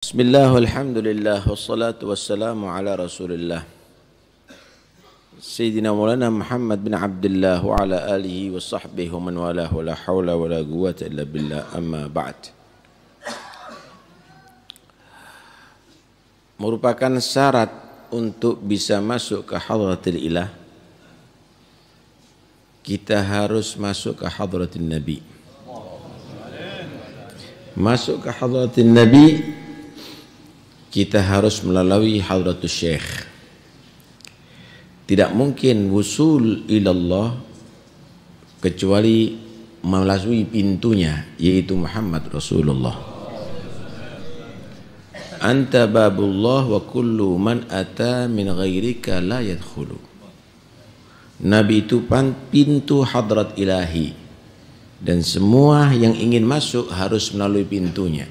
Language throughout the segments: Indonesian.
Bismillah, walhamdulillah, wassalatu wassalamu ala rasulillah Sayyidina Maulana Muhammad bin Abdullah wa ala alihi wa sahbihi wa man walah wa la hawla wa la quwwata illa billah, amma ba'd. Merupakan syarat untuk bisa masuk ke hadratil ilah, kita harus masuk ke hadratil Nabi. Masuk ke hadratil Nabi, kita harus melalui hadratus syekh. Tidak mungkin wusul ilallah kecuali melalui pintunya, yaitu Muhammad Rasulullah. Anta babullah wa kullu man ata min ghairika la yadkhulu. Nabi itu pintu hadrat ilahi, dan semua yang ingin masuk harus melalui pintunya.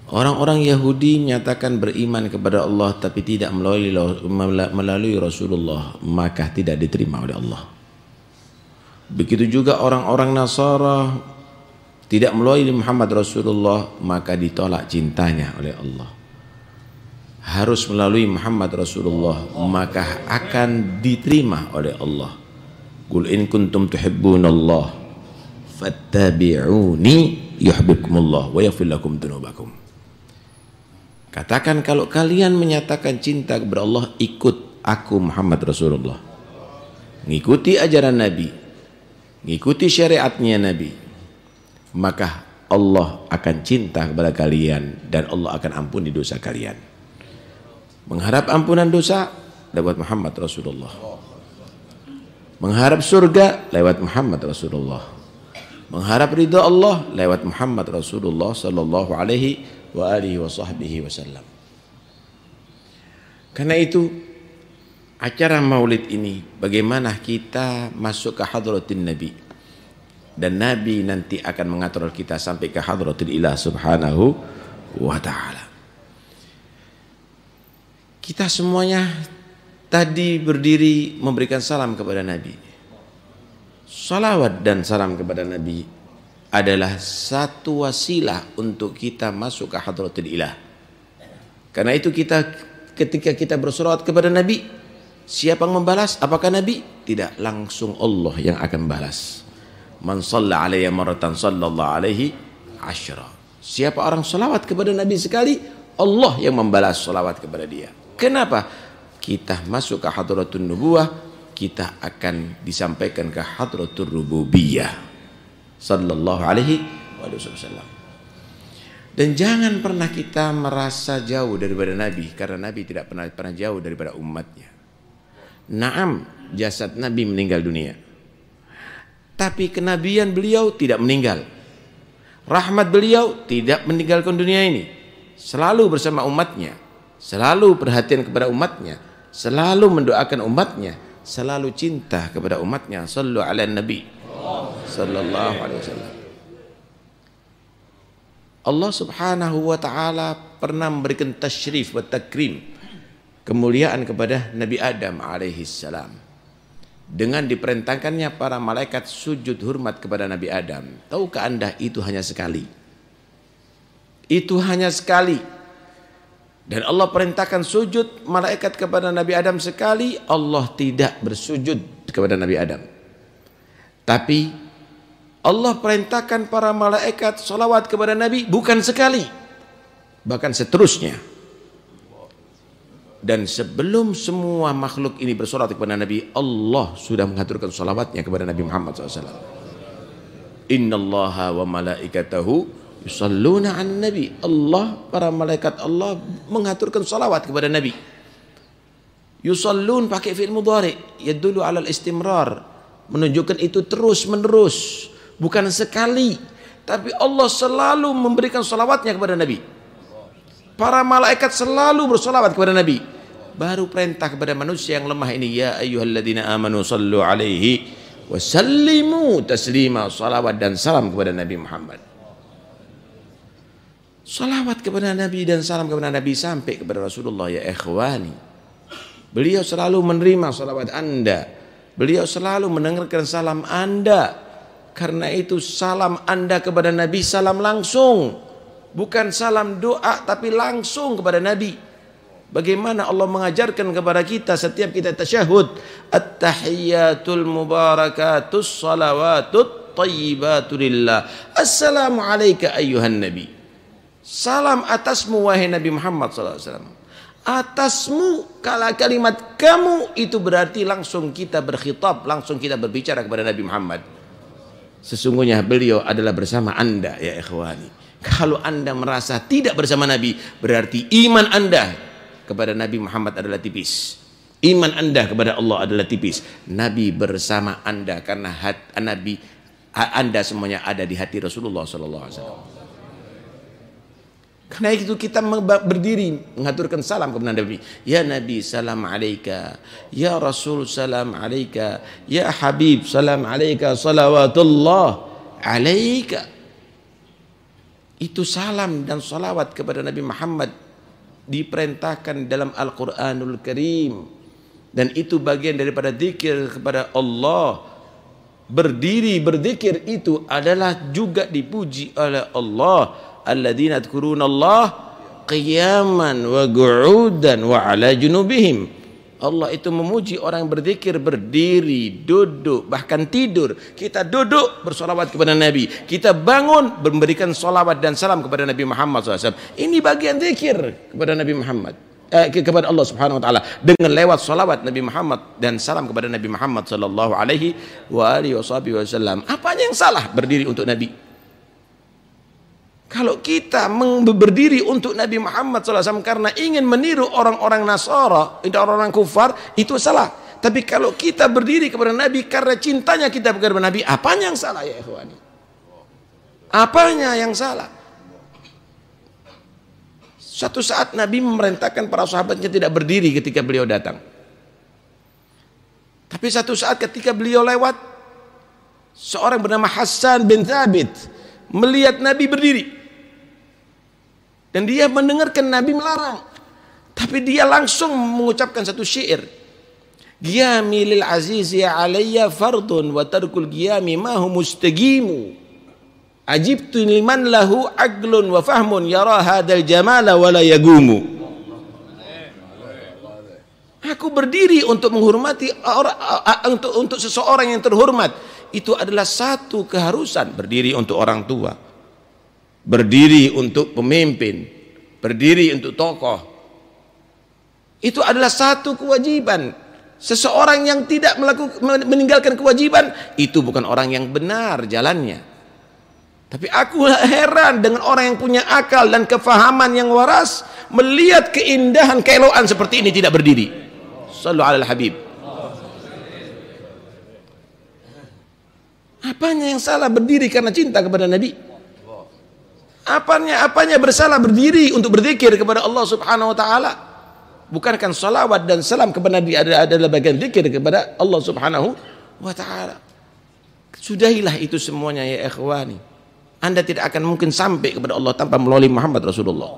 Orang-orang Yahudi menyatakan beriman kepada Allah tapi tidak melalui Rasulullah, maka tidak diterima oleh Allah. Begitu juga orang-orang Nasara tidak melalui Muhammad Rasulullah, maka ditolak cintanya oleh Allah. Harus melalui Muhammad Rasulullah, maka akan diterima oleh Allah. Qul in kuntum tuhibbunallah fattabi'uni yuhibbukumullah wa yaghfir lakum dzunubakum. Katakan kalau kalian menyatakan cinta kepada Allah, ikut aku Muhammad Rasulullah. Ngikuti ajaran Nabi, ngikuti syariatnya Nabi, maka Allah akan cinta kepada kalian dan Allah akan ampuni dosa kalian. Mengharap ampunan dosa lewat Muhammad Rasulullah. Mengharap surga lewat Muhammad Rasulullah. Mengharap ridha Allah lewat Muhammad Rasulullah sallallahu alaihi wa alihi wa sahbihi wasallam. Karena itu acara maulid ini, bagaimana kita masuk ke hadratin Nabi, dan Nabi nanti akan mengatur kita sampai ke hadratil ilah subhanahu wa ta'ala. Kita semuanya tadi berdiri memberikan salam kepada Nabi. Salawat dan salam kepada Nabi adalah satu wasilah untuk kita masuk ke hadratil ilah. Karena itu ketika kita bersolawat kepada Nabi, siapa yang membalas? Apakah Nabi? Tidak, langsung Allah yang akan balas. Man shalla alayya maratan sallallahu alaihi asyra. Siapa orang salawat kepada Nabi sekali, Allah yang membalas salawat kepada dia. Kenapa? Kita masuk ke hadratul nubuwah, kita akan disampaikan ke hadratul rububiyah sallallahu alaihi wasallam. Dan jangan pernah kita merasa jauh daripada Nabi, karena Nabi tidak pernah jauh daripada umatnya. Naam, jasad Nabi meninggal dunia, tapi kenabian beliau tidak meninggal. Rahmat beliau tidak meninggalkan dunia ini. Selalu bersama umatnya, selalu perhatian kepada umatnya, selalu mendoakan umatnya, selalu cinta kepada umatnya. Sallu ala Nabi sallallahu alaihi wasallam. Allah subhanahu wa ta'ala pernah memberikan tasyrif wa takrim, kemuliaan kepada Nabi Adam alaihi salam, dengan diperintahkannya para malaikat sujud hormat kepada Nabi Adam. Tahukah anda itu hanya sekali? Itu hanya sekali. Dan Allah perintahkan sujud malaikat kepada Nabi Adam sekali, Allah tidak bersujud kepada Nabi Adam. Tapi Allah perintahkan para malaikat salawat kepada Nabi bukan sekali, bahkan seterusnya. Dan sebelum semua makhluk ini bersolat kepada Nabi, Allah sudah mengaturkan salawatnya kepada Nabi Muhammad SAW. Innallaha wa malaikatahu yusalluna an Nabi. Allah, para malaikat Allah mengaturkan salawat kepada Nabi. Yusallun pakai fi'il mudhari, yadullu alal istimrar, menunjukkan itu terus menerus, bukan sekali. Tapi Allah selalu memberikan salawatnya kepada Nabi. Para malaikat selalu bersalawat kepada Nabi. Baru perintah kepada manusia yang lemah ini, ya ayyuhalladzina amanu sallu alaihi wa sallimu taslima. Salawat dan salam kepada Nabi Muhammad. Salawat kepada Nabi dan salam kepada Nabi sampai kepada Rasulullah. Ya ikhwani, beliau selalu menerima salawat anda, beliau selalu mendengarkan salam anda. Karena itu salam anda kepada Nabi salam langsung, Bukan salam doa tapi langsung kepada Nabi. Bagaimana Allah mengajarkan kepada kita setiap kita tasyahud, at-tahiyyatul mubarakatus salawatut thayyibatu lillah. Assalamu alayka ayyuhan nabi. Salam atasmu wahai Nabi Muhammad sallallahu alaihi wasallam. Atasmu, kalau kalimat kamu itu berarti langsung kita berkhitab, langsung kita berbicara kepada Nabi Muhammad. Sesungguhnya beliau adalah bersama Anda ya ikhwani. Kalau Anda merasa tidak bersama Nabi, berarti iman Anda kepada Nabi Muhammad adalah tipis. Iman Anda kepada Allah adalah tipis. Nabi bersama Anda karena Nabi Anda semuanya ada di hati Rasulullah sallallahu alaihi wasallam. Karena itu kita berdiri mengaturkan salam kepada Nabi. Ya Nabi salam alaika, ya Rasul salam alaika, ya Habib salam alaika, salawatullah alaika. Itu salam dan salawat kepada Nabi Muhammad diperintahkan dalam Al-Quranul Karim, dan itu bagian daripada zikir kepada Allah. Berdiri berzikir itu adalah juga dipuji oleh Allah. Alladzina yadhkuruna Allah qiyaman wa qu'udan wa ala junubihim. Allah itu memuji orang yang berzikir berdiri, duduk, bahkan tidur. Kita duduk bersolawat kepada Nabi, kita bangun memberikan solawat dan salam kepada Nabi Muhammad SAW. Ini bagian zikir kepada Nabi Muhammad, kepada Allah Subhanahu Wa Taala dengan lewat solawat Nabi Muhammad dan salam kepada Nabi Muhammad Sallallahu Alaihi Wasallam. Apanya yang salah berdiri untuk Nabi? Kalau kita berdiri untuk Nabi Muhammad SAW karena ingin meniru orang-orang Nasara, orang-orang kufar, itu salah. Tapi kalau kita berdiri kepada Nabi karena cintanya kita kepada Nabi, apanya yang salah ya ikhwani? Apanya yang salah? Suatu saat Nabi memerintahkan para sahabatnya tidak berdiri ketika beliau datang. Tapi satu saat ketika beliau lewat, seorang bernama Hassan bin Thabit melihat Nabi berdiri, dan dia mendengarkan Nabi melarang, tapi dia langsung mengucapkan satu syair, qiyami lil azizi alayya fardun wa tarkul qiyami ma hu mustaqimu, ajibtu liman lahu aqlun wa fahmun yara hadzal jamala wa la yagumu. Aku berdiri untuk menghormati untuk seseorang yang terhormat. Itu adalah satu keharusan. Berdiri untuk orang tua, berdiri untuk pemimpin, berdiri untuk tokoh. Itu adalah satu kewajiban. Seseorang yang tidak meninggalkan kewajiban, itu bukan orang yang benar jalannya. Tapi aku heran dengan orang yang punya akal dan kefahaman yang waras, melihat keindahan keelokan seperti ini tidak berdiri. Sallu alal habib. Apanya yang salah berdiri karena cinta kepada Nabi? Apanya bersalah berdiri untuk berzikir kepada Allah Subhanahu wa taala? Bukankah salawat dan salam kepada Nabi adalah bagian zikir kepada Allah Subhanahu wa taala? Sudahilah itu semuanya ya ikhwani. Anda tidak akan mungkin sampai kepada Allah tanpa melalui Muhammad Rasulullah,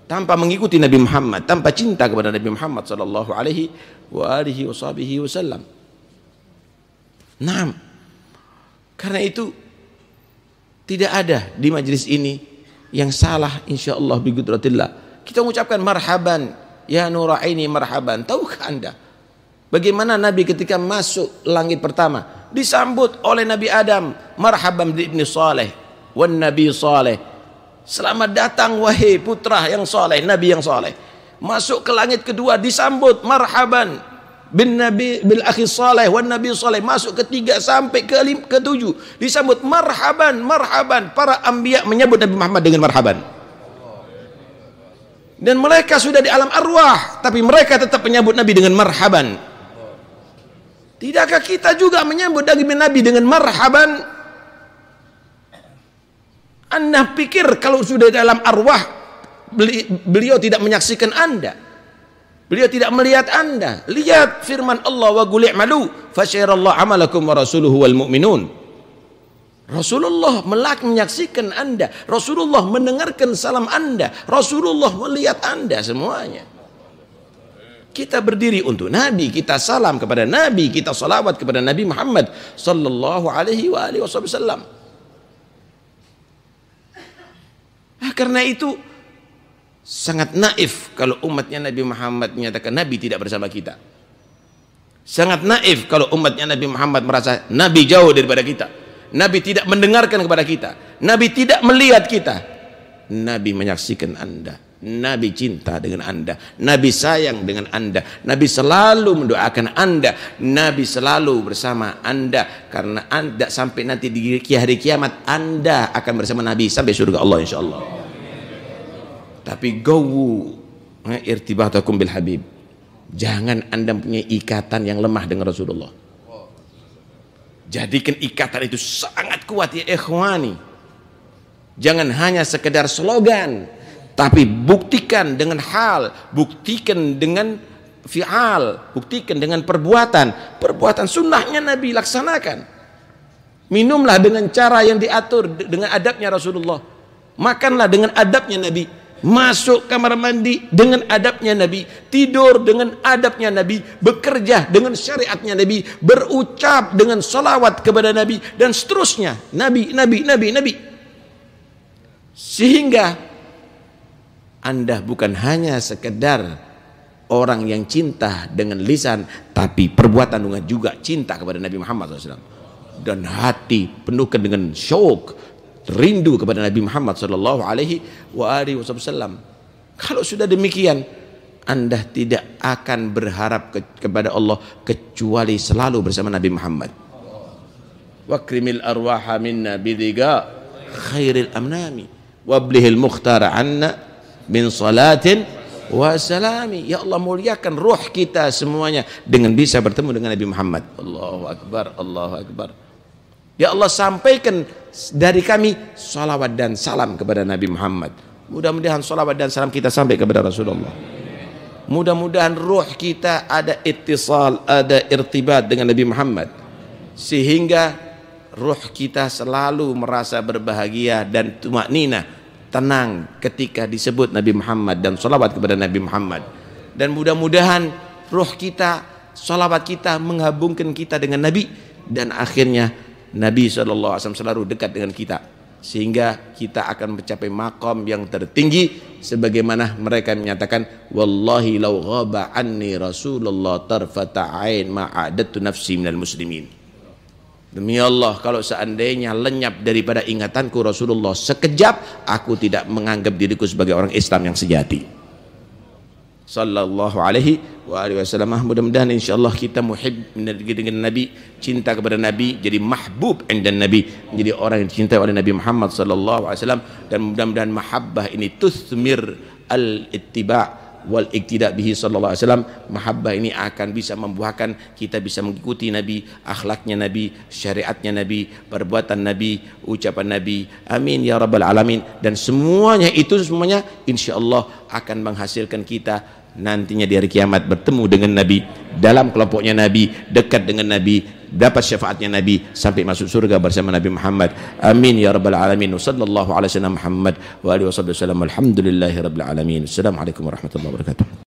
tanpa mengikuti Nabi Muhammad, tanpa cinta kepada Nabi Muhammad sallallahu alaihi wasallam. Naam. Karena itu tidak ada di majlis ini yang salah insyaallah bi qudratillah. Kita mengucapkan marhaban ya nuraini marhaban. Tahukah Anda bagaimana Nabi ketika masuk langit pertama disambut oleh Nabi Adam, marhaban bi ibni saleh wan nabi saleh. Selamat datang wahai putra yang saleh, nabi yang saleh. Masuk ke langit kedua disambut marhaban bin nabi bil akhi saleh wan nabi saleh. Masuk ketiga sampai ke tujuh disambut marhaban marhaban. Para anbiya menyebut Nabi Muhammad dengan marhaban. Dan mereka sudah di alam arwah, tapi mereka tetap menyebut Nabi dengan marhaban. Tidakkah kita juga menyambut Nabi dengan marhaban? Anda pikir kalau sudah dalam arwah beliau tidak menyaksikan Anda? Beliau tidak melihat Anda? Lihat firman Allah, wa qul i'malu fasyarallahu amalakum wa rasuluhu wal mu'minun. Rasulullah menyaksikan Anda, Rasulullah mendengarkan salam Anda, Rasulullah melihat Anda semuanya. Kita berdiri untuk Nabi, kita salam kepada Nabi, kita salawat kepada Nabi Muhammad sallallahu alaihi wasallam. Karena itu sangat naif kalau umatnya Nabi Muhammad menyatakan Nabi tidak bersama kita. Sangat naif kalau umatnya Nabi Muhammad merasa Nabi jauh daripada kita. Nabi tidak mendengarkan kepada kita. Nabi tidak melihat kita. Nabi menyaksikan Anda. Nabi cinta dengan Anda. Nabi sayang dengan Anda. Nabi selalu mendoakan Anda. Nabi selalu bersama Anda. Karena Anda sampai nanti di hari kiamat Anda akan bersama Nabi sampai surga Allah insyaallah. Tapi gawu irtibatakum bil habib. Jangan Anda punya ikatan yang lemah dengan Rasulullah. Jadikan ikatan itu sangat kuat ya ikhwani. Jangan hanya sekedar slogan, tapi buktikan dengan hal, buktikan dengan fi'al, buktikan dengan perbuatan. Perbuatan sunnahnya Nabi laksanakan. Minumlah dengan cara yang diatur dengan adabnya Rasulullah. Makanlah dengan adabnya Nabi. Masuk kamar mandi dengan adabnya Nabi, tidur dengan adabnya Nabi, bekerja dengan syariatnya Nabi, berucap dengan salawat kepada Nabi, dan seterusnya. Nabi. Sehingga Anda bukan hanya sekedar orang yang cinta dengan lisan, tapi perbuatan juga cinta kepada Nabi Muhammad SAW. Dan hati penuhkan dengan syauq, rindu kepada Nabi Muhammad sallallahu alaihi wasallam. Kalau sudah demikian, Anda tidak akan berharap kepada Allah kecuali selalu bersama Nabi Muhammad. Wakrimil arwaha minna bidhiga khairil amnami wablihil mukhtara anna min salatin wa salami. Ya Allah, muliakan ruh kita semuanya dengan bisa bertemu dengan Nabi Muhammad. Allahu akbar, Allahu akbar. Ya Allah, sampaikan dari kami salawat dan salam kepada Nabi Muhammad. Mudah-mudahan salawat dan salam kita sampai kepada Rasulullah. Mudah-mudahan ruh kita ada ittisal, ada irtibat dengan Nabi Muhammad, sehingga ruh kita selalu merasa berbahagia dan tumakninah, tenang ketika disebut Nabi Muhammad dan salawat kepada Nabi Muhammad. Dan mudah-mudahan ruh kita, salawat kita menghubungkan kita dengan Nabi, dan akhirnya Nabi SAW selalu dekat dengan kita, sehingga kita akan mencapai makom yang tertinggi, sebagaimana mereka menyatakan, wallahi law ghaba anni Rasulullah tarfata ain ma'adatu nafsi minal muslimin. Demi Allah, kalau seandainya lenyap daripada ingatanku Rasulullah sekejap, aku tidak menganggap diriku sebagai orang Islam yang sejati. Sallallahu alaihi wasallam. Mudah-mudahan insyaallah kita muhib dengan Nabi, cinta kepada Nabi, jadi mahbub inda Nabi, menjadi orang yang dicintai oleh Nabi Muhammad sallallahu alaihi wasallam. Dan mudah-mudahan mahabbah ini tuthmir al-ittiba' wal iktida bihi sallallahu alaihi wasallam. Mahabbah ini akan bisa membuahkan kita bisa mengikuti Nabi, akhlaknya Nabi, syariatnya Nabi, perbuatan Nabi, ucapan Nabi. Amin ya rabbal alamin. Dan semuanya insyaallah akan menghasilkan kita nantinya di hari kiamat bertemu dengan Nabi, dalam kelompoknya Nabi, dekat dengan Nabi, dapat syafaatnya Nabi, sampai masuk surga bersama Nabi Muhammad. Amin ya rabbal alamin. Sallallahu alaihi wasallam Muhammad wa alihi wasallam. Alhamdulillahi rabbil alamin. Assalamualaikum warahmatullahi wabarakatuh.